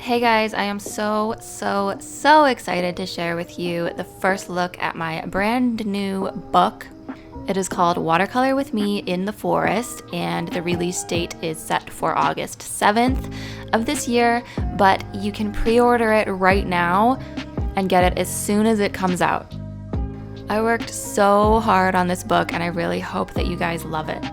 Hey guys, I am so excited to share with you the first look at my brand new book. It is called Watercolor With Me in the Forest, and the release date is set for August 7th of this year, but you can pre-order it right now and get it as soon as it comes out. I worked so hard on this book and I really hope that you guys love it.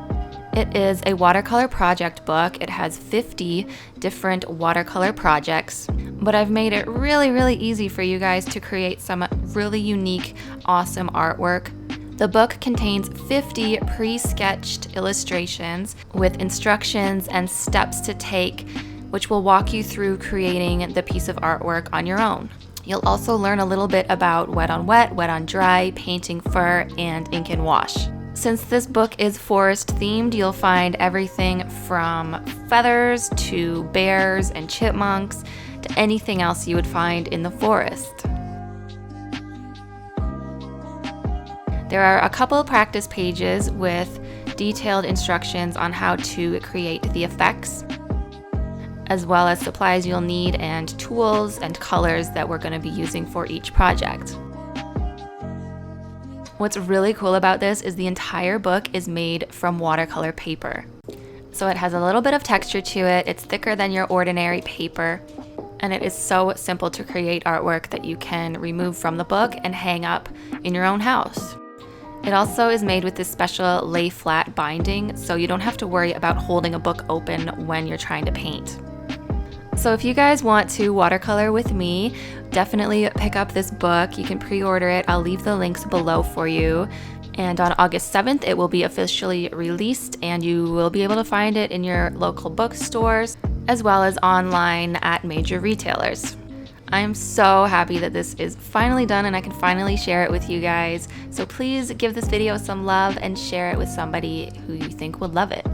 It is a watercolor project book. It has 50 different watercolor projects, but I've made it really easy for you guys to create some really unique, awesome artwork. The book contains 50 pre-sketched illustrations with instructions and steps to take, which will walk you through creating the piece of artwork on your own. You'll also learn a little bit about wet on wet, wet on dry, painting fur, and ink and wash. Since this book is forest themed, you'll find everything from feathers to bears and chipmunks to anything else you would find in the forest. There are a couple of practice pages with detailed instructions on how to create the effects, as well as supplies you'll need and tools and colors that we're going to be using for each project. What's really cool about this is the entire book is made from watercolor paper. So it has a little bit of texture to it, it's thicker than your ordinary paper, and it is so simple to create artwork that you can remove from the book and hang up in your own house. It also is made with this special lay flat binding, so you don't have to worry about holding a book open when you're trying to paint. So if you guys want to watercolor with me, definitely pick up this book. You can pre-order it. I'll leave the links below for you. And on August 7th, it will be officially released, and you will be able to find it in your local bookstores as well as online at major retailers. I am so happy that this is finally done and I can finally share it with you guys. So please give this video some love and share it with somebody who you think would love it.